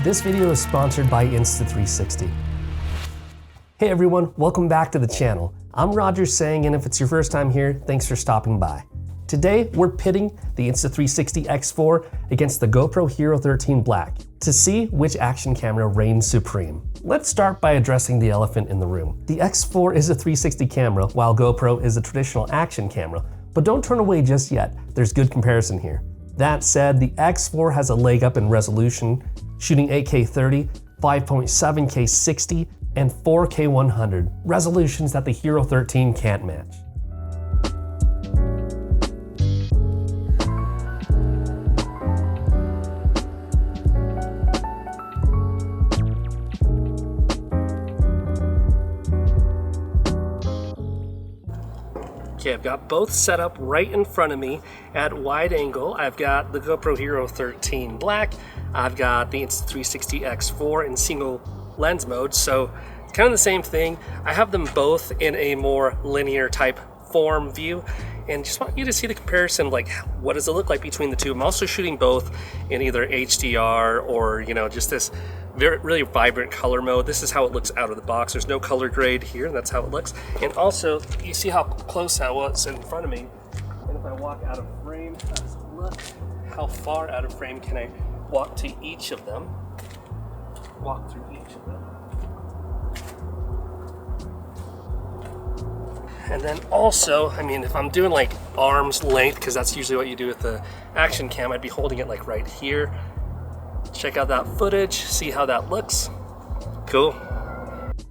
This video is sponsored by Insta360. Hey everyone, welcome back to the channel. I'm Roger Sang, and if it's your first time here, thanks for stopping by. Today, we're pitting the Insta360 X4 against the GoPro Hero 13 Black to see which action camera reigns supreme. Let's start by addressing the elephant in the room. The X4 is a 360 camera, while GoPro is a traditional action camera, but don't turn away just yet. There's good comparison here. That said, the X4 has a leg up in resolution, shooting 8K 30, 5.7K 60, and 4K 100, resolutions that the Hero 13 can't match. Okay, I've got both set up right in front of me at wide angle. I've got the GoPro Hero 13 Black. I've got the Insta360 X4 in single lens mode, so it's kind of the same thing. I have them both in a more linear type form view, and just want you to see the comparison, like what does it look like between the two. I'm also shooting both in either HDR or, just this really vibrant color mode. This is how it looks out of the box. There's no color grade here, and that's how it looks. And also, you see how close that was in front of me. And if I walk out of frame, just look how far out of frame can I walk to each of them. Walk through each of them. And then also, if I'm doing like arm's length, because that's usually what you do with the action cam, I'd be holding it like right here. Check out that footage, see how that looks. Cool.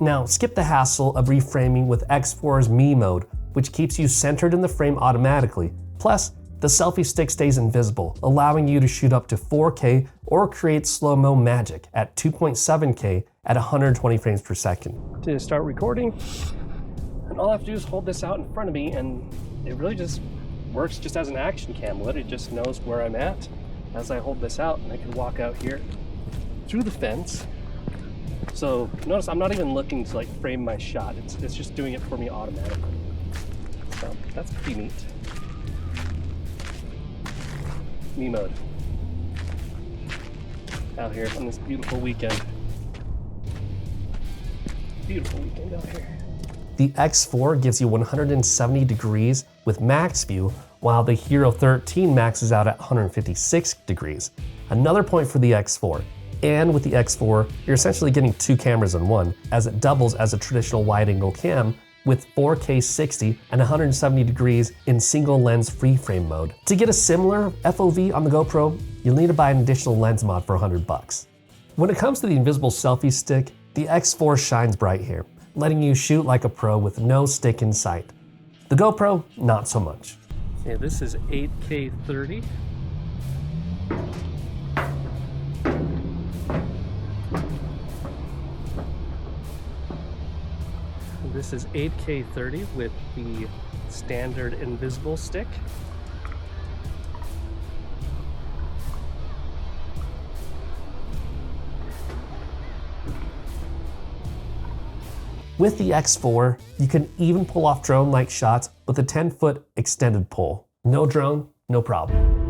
Now, skip the hassle of reframing with X4's Me mode, which keeps you centered in the frame automatically. Plus, the selfie stick stays invisible, allowing you to shoot up to 4K or create slow-mo magic at 2.7K at 120 frames per second. To start recording, and all I have to do is hold this out in front of me, and it really just works just as an action cam would. It just knows where I'm at as I hold this out, and I can walk out here through the fence. So notice I'm not even looking to like frame my shot. It's just doing it for me automatically. So that's pretty neat. Me mode. Out here on this beautiful weekend. Beautiful weekend out here. The X4 gives you 170 degrees with max view, while the Hero 13 maxes out at 156 degrees. Another point for the X4. And with the X4, you're essentially getting two cameras in one, as it doubles as a traditional wide-angle cam with 4K 60 and 170 degrees in single lens free frame mode. To get a similar FOV on the GoPro, you'll need to buy an additional lens mod for $100. When it comes to the invisible selfie stick, the X4 shines bright here, letting you shoot like a pro with no stick in sight. The GoPro, not so much. Yeah, this is 8K 30. This is 8K 30 with the standard invisible stick. With the X4, you can even pull off drone-like shots with a 10-foot extended pole. No drone, no problem.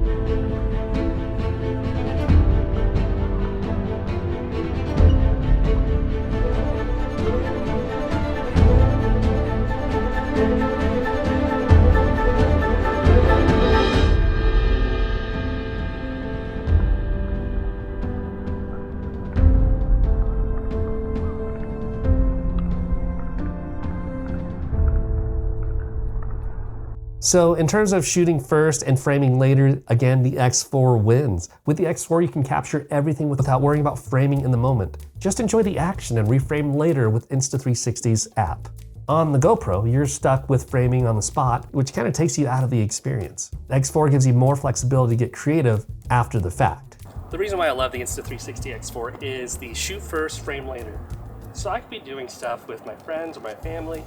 So in terms of shooting first and framing later, again, the X4 wins. With the X4, you can capture everything without worrying about framing in the moment. Just enjoy the action and reframe later with Insta360's app. On the GoPro, you're stuck with framing on the spot, which kind of takes you out of the experience. X4 gives you more flexibility to get creative after the fact. The reason why I love the Insta360 X4 is the shoot first, frame later. So I could be doing stuff with my friends or my family,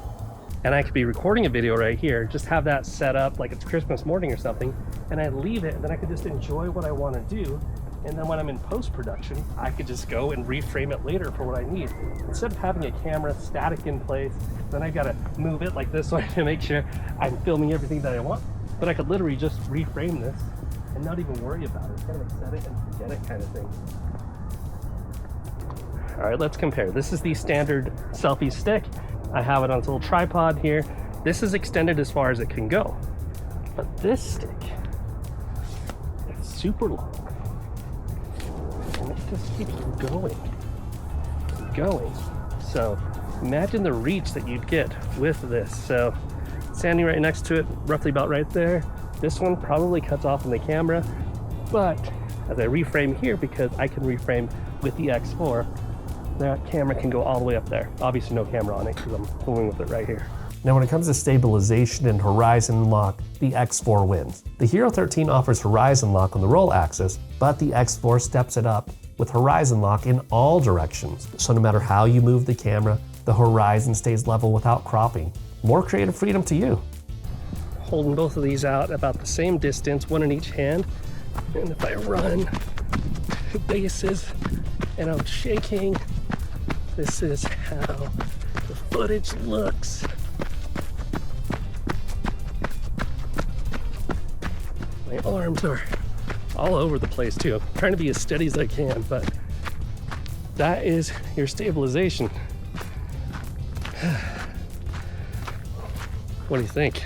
and I could be recording a video right here, just have that set up like it's Christmas morning or something, and I leave it, and then I could just enjoy what I want to do. And then when I'm in post-production, I could just go and reframe it later for what I need. Instead of having a camera static in place, then I've got to move it like this way to make sure I'm filming everything that I want. But I could literally just reframe this and not even worry about it. Kind of set it and forget it kind of thing. All right, let's compare. This is the standard selfie stick. I have it on its little tripod here. This is extended as far as it can go. But this stick, it's super long. And it just keeps going and going. So imagine the reach that you'd get with this. So standing right next to it, roughly about right there. This one probably cuts off in the camera, but as I reframe here, because I can reframe with the X4, that camera can go all the way up there. Obviously no camera on it because I'm fooling with it right here. Now when it comes to stabilization and horizon lock, the X4 wins. The Hero 13 offers horizon lock on the roll axis, but the X4 steps it up with horizon lock in all directions. So no matter how you move the camera, the horizon stays level without cropping. More creative freedom to you. Holding both of these out about the same distance, one in each hand. And if I run bases and I'm shaking, this is how the footage looks. My arms are all over the place too. I'm trying to be as steady as I can, but that is your stabilization. What do you think?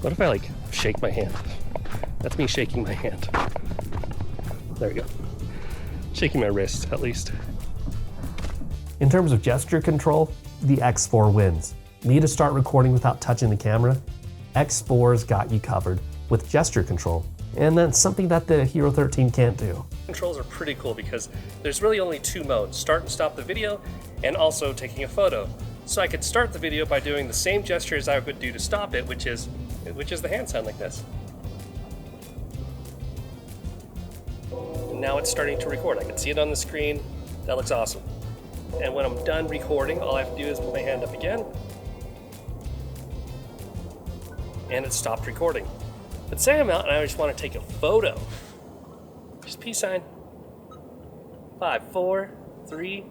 What if I like shake my hand? That's me shaking my hand. There we go. Shaking my wrist, at least. In terms of gesture control, the X4 wins. Need to start recording without touching the camera? X4's got you covered with gesture control, and that's something that the Hero 13 can't do. Controls are pretty cool because there's really only two modes, start and stop the video, and also taking a photo. So I could start the video by doing the same gesture as I would do to stop it, which is the hand sign like this. And now it's starting to record. I can see it on the screen. That looks awesome. And when I'm done recording, all I have to do is put my hand up again, and it stopped recording. But say I'm out and I just want to take a photo. Just peace sign. 5, 4, 3,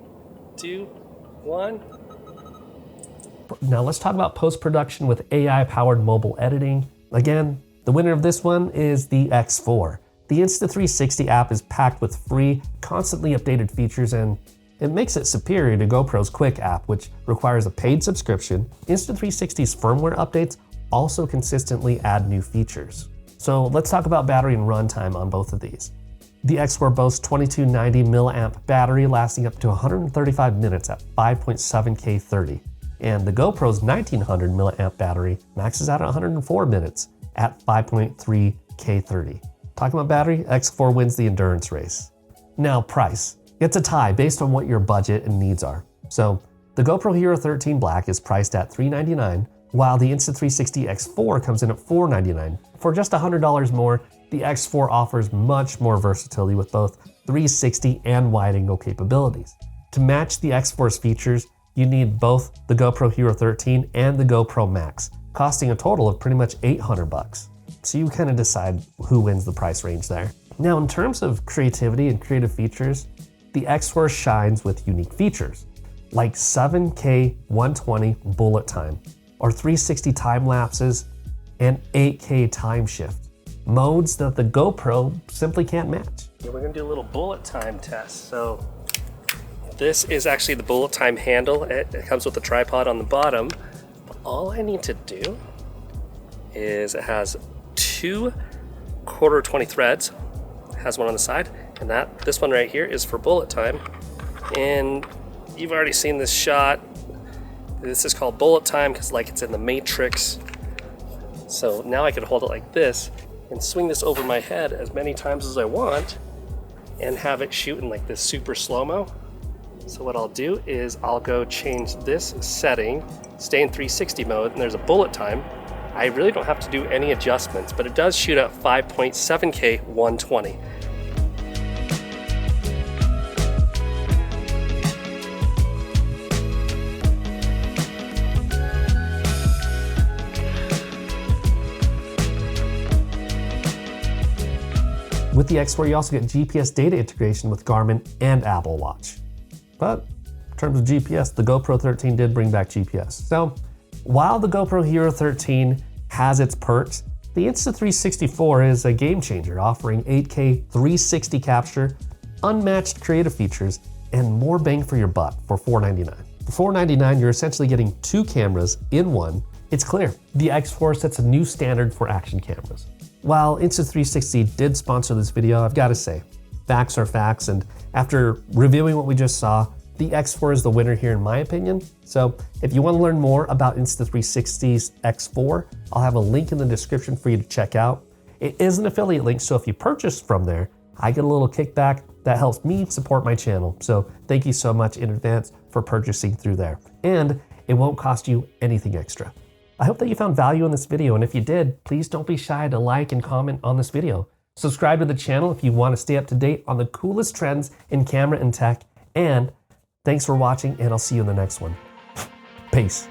2, 1. Now let's talk about post-production with AI-powered mobile editing. Again, the winner of this one is the X4. The Insta360 app is packed with free, constantly updated features, and it makes it superior to GoPro's Quick app, which requires a paid subscription. Insta360's firmware updates also consistently add new features. So let's talk about battery and runtime on both of these. The X4 boasts 2290 milliamp battery lasting up to 135 minutes at 5.7K 30. And the GoPro's 1900 milliamp battery maxes out at 104 minutes at 5.3K 30. Talking about battery, X4 wins the endurance race. Now price. It's a tie based on what your budget and needs are. So the GoPro Hero 13 Black is priced at $399, while the Insta360 X4 comes in at $499. For just $100 more, the X4 offers much more versatility with both 360 and wide-angle capabilities. To match the X4's features, you need both the GoPro Hero 13 and the GoPro Max, costing a total of pretty much $800. So you kind of decide who wins the price range there. Now, in terms of creativity and creative features, the X4 shines with unique features, like 7K 120 bullet time, or 360 time lapses, and 8K time shift, modes that the GoPro simply can't match. Yeah, we're gonna do a little bullet time test. So this is actually the bullet time handle. It comes with a tripod on the bottom. But all I need to do is it has 2 quarter 20 threads, it has one on the side, and this one right here is for bullet time. And you've already seen this shot. This is called bullet time because like it's in the Matrix. So now I can hold it like this and swing this over my head as many times as I want and have it shoot in like this super slow-mo. So what I'll do is I'll go change this setting, stay in 360 mode, and there's a bullet time. I really don't have to do any adjustments, but it does shoot at 5.7K 120. With the X4, you also get GPS data integration with Garmin and Apple Watch. But in terms of GPS, the GoPro 13 did bring back GPS. So while the GoPro Hero 13 has its perks, the Insta360 is a game changer, offering 8K 360 capture unmatched creative features, and more bang for your buck for $499. For $499, you're essentially getting 2 cameras in one. It's clear, the X4 sets a new standard for action cameras. While Insta360 did sponsor this video, I've got to say, facts are facts, and after reviewing what we just saw, the X4 is the winner here in my opinion. So if you want to learn more about Insta360's X4, I'll have a link in the description for you to check out. It is an affiliate link, so if you purchase from there, I get a little kickback that helps me support my channel. So thank you so much in advance for purchasing through there. And it won't cost you anything extra. I hope that you found value in this video, and if you did, please don't be shy to like and comment on this video. Subscribe to the channel if you want to stay up to date on the coolest trends in camera and tech, and thanks for watching, and I'll see you in the next one. Peace.